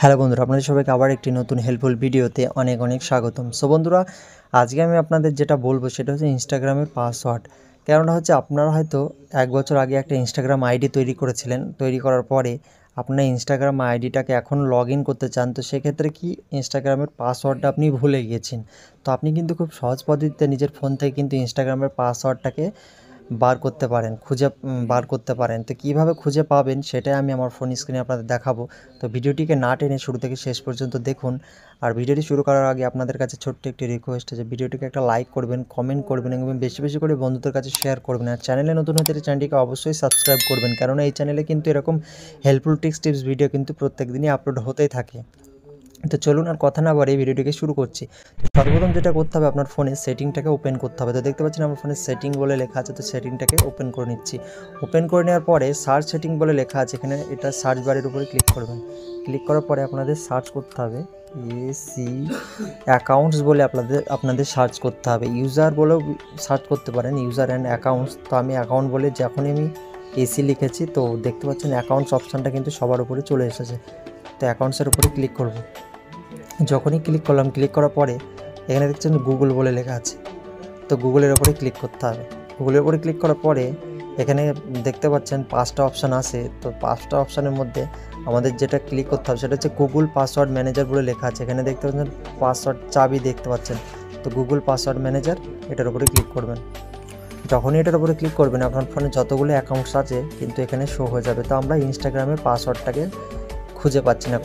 Hello বন্ধুরা, আপনাদের সবাইকে আবার একটি নতুন হেল্পফুল ভিডিওতে অনেক অনেক স্বাগতম। সো বন্ধুরা, আজকে আমি আপনাদের যেটা বলবো সেটা হচ্ছে ইনস্টাগ্রামের পাসওয়ার্ড। কেননা হচ্ছে আপনারা হয়তো 1 বছর আগে একটা ইনস্টাগ্রাম আইডি তৈরি করেছিলেন, তৈরি করার পরে আপনার ইনস্টাগ্রাম আইডিটাকে এখন লগ ইন করতে চান, তো সেক্ষেত্রে কি ইনস্টাগ্রামের পাসওয়ার্ডটা আপনি ভুলে গিয়েছেন। তো আপনি কিন্তু খুব সহজ পদ্ধতিতে নিজের ফোন থেকে কিন্তু ইনস্টাগ্রামের পাসওয়ার্ডটাকে বার করতে পারেন। তো কীভাবে খুঁজে পাবেন সেটাই আমি আমার ফোন স্ক্রিনে আপনাদের দেখাবো। তো ভিডিওটিকে না টেনে শুরু থেকে শেষ পর্যন্ত দেখুন। আর ভিডিওটি শুরু করার আগে আপনাদের কাছে ছোট্ট একটি রিকোয়েস্ট আছে, ভিডিওটিকে একটা লাইক করবেন, কমেন্ট করবেন এবং বেশি বেশি করে বন্ধুদের কাছে শেয়ার করবেন। আর চ্যানেলে নতুন হতে চ্যানেলটিকে অবশ্যই সাবস্ক্রাইব করবেন, কেননা এই চ্যানেলে কিন্তু এরকম হেল্পফুল টিপস ভিডিও কিন্তু প্রত্যেক দিনই আপলোড হতেই থাকে। তো চলুন আর কথা না বাড়িয়ে ভিডিওটিকে শুরু করছি। তো সর্বপ্রথম যেটা করতে হবে, আপনার ফোনের সেটিংটাকে ওপেন করতে হবে। তো দেখতে পাচ্ছেন আমার ফোনে সেটিং বলে লেখা আছে, তো সেটিংটাকে ওপেন করে নিচ্ছি। ওপেন করে নেওয়ার পরে সার্চ সেটিং বলে লেখা আছে, এখানে এটা সার্চ বারের উপরে ক্লিক করবেন। ক্লিক করার পরে আপনাদের সার্চ করতে হবে এসি অ্যাকাউন্টস বলে আপনাদের সার্চ করতে হবে। ইউজার বলেও সার্চ করতে পারেন, ইউজার অ্যান্ড অ্যাকাউন্টস। তো আমি অ্যাকাউন্ট বলে যখনই আমি এসি লিখেছি, তো দেখতে পাচ্ছেন অ্যাকাউন্টস অপশানটা কিন্তু সবার উপরে চলে এসেছে। তো অ্যাকাউন্টসের উপরে ক্লিক করব। যখনই ক্লিক করলাম, ক্লিক করার পরে এখানে দেখছেন গুগল বলে লেখা আছে, তো গুগলের ওপরে ক্লিক করতে হবে। গুগলের ওপরে ক্লিক করার পরে এখানে দেখতে পাচ্ছেন 5টা অপশান আছে। তো 5টা অপশানের মধ্যে আমাদের যেটা ক্লিক করতে হবে সেটা হচ্ছে গুগল পাসওয়ার্ড ম্যানেজার বলে লেখা আছে। এখানে দেখতে পাচ্ছেন পাসওয়ার্ড চাবি দেখতে পাচ্ছেন, তো গুগল পাসওয়ার্ড ম্যানেজার এটার উপরে ক্লিক করবেন। যখনই এটার উপরে ক্লিক করবেন আপনার ফোনে যতগুলো অ্যাকাউন্টস আছে কিন্তু এখানে শো হয়ে যাবে। তো আমরা ইনস্টাগ্রামের পাসওয়ার্ডটাকে খুঁজে পাচ্ছি না,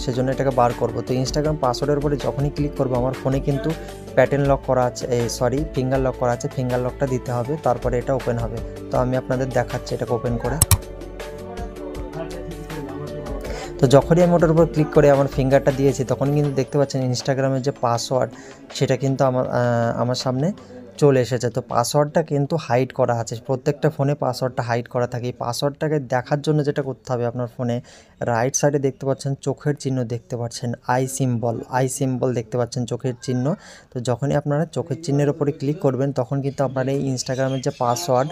সেজন্য এটাকে বার করব। তো ইনস্টাগ্রাম পাসওয়ার্ডের উপরে যখনই ক্লিক করব আমার ফোনে কিন্তু প্যাটার্ন লক করা আছে, ফিঙ্গার লক করা আছে, ফিঙ্গার লকটা দিতে হবে, তারপরে এটা ওপেন হবে। তো আমি আপনাদের দেখাচ্ছি এটাকে ওপেন করে। তো যখনই আমি ওটার উপর ক্লিক করে আমার ফিঙ্গারটা দিয়েছি তখনই কিন্তু দেখতে পাচ্ছেন ইনস্টাগ্রামের যে পাসওয়ার্ড সেটা কিন্তু আমার সামনে চলে এসেছে। তো পাসওয়ার্ডটা কিন্তু হাইড করা আছে, প্রত্যেকটা ফোনে পাসওয়ার্ডটা হাইড করা থাকে। এই পাসওয়ার্ডটাকে দেখার জন্য যেটা করতে হবে, আপনার ফোনে রাইট সাইডে দেখতে পাচ্ছেন চোখের চিহ্ন দেখতে পাচ্ছেন, আই সিম্বল দেখতে পাচ্ছেন চোখের চিহ্ন। তো যখনই আপনারা চোখের চিহ্নের ওপরে ক্লিক করবেন তখন কিন্তু আপনার এই ইনস্টাগ্রামের যে পাসওয়ার্ড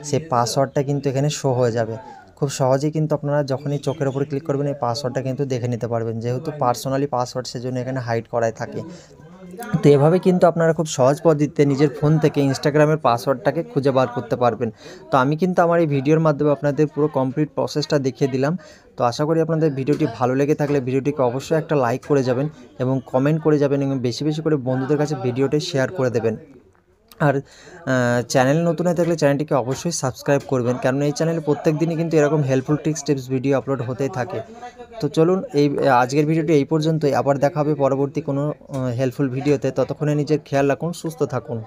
সেই পাসওয়ার্ডটা কিন্তু এখানে শো হয়ে যাবে। খুব সহজেই কিন্তু আপনারা যখনই চোখের ওপরে ক্লিক করবেন এই পাসওয়ার্ডটা কিন্তু দেখে নিতে পারবেন, যেহেতু পার্সোনালি পাসওয়ার্ড সেজন্য এখানে হাইড করাই থাকে। তো এভাবে কিন্তু আপনারা খুব সহজ পদ্ধতিতে নিজের ফোন থেকে ইনস্টাগ্রামের পাসওয়ার্ডটাকে খুঁজে বার করতে পারবেন। তো আমি কিন্তু আমার এই ভিডিওর মাধ্যমে আপনাদের পুরো কমপ্লিট প্রসেসটা দেখিয়ে দিলাম। তো আশা করি আপনাদের ভিডিওটি ভালো লেগে থাকলে ভিডিওটিকে অবশ্যই একটা লাইক করে যাবেন এবং কমেন্ট করে যাবেন এবং বেশি বেশি করে বন্ধুদের কাছে ভিডিওটি শেয়ার করে দেবেন। আর চ্যানেল নতুন হয়ে থাকলে চ্যানেলটিকে অবশ্যই সাবস্ক্রাইব করবেন, কারণ এই চ্যানেলে প্রত্যেক দিনই কিন্তু এরকম হেল্পফুল টিপস ভিডিও আপলোড হতেই থাকে। তো চলুন আজকের ভিডিওটি এই পর্যন্তই, আবার দেখা হবে পরবর্তী কোনো হেল্পফুল ভিডিওতে। ততক্ষণে নিজের খেয়াল রাখুন, সুস্থ থাকুন।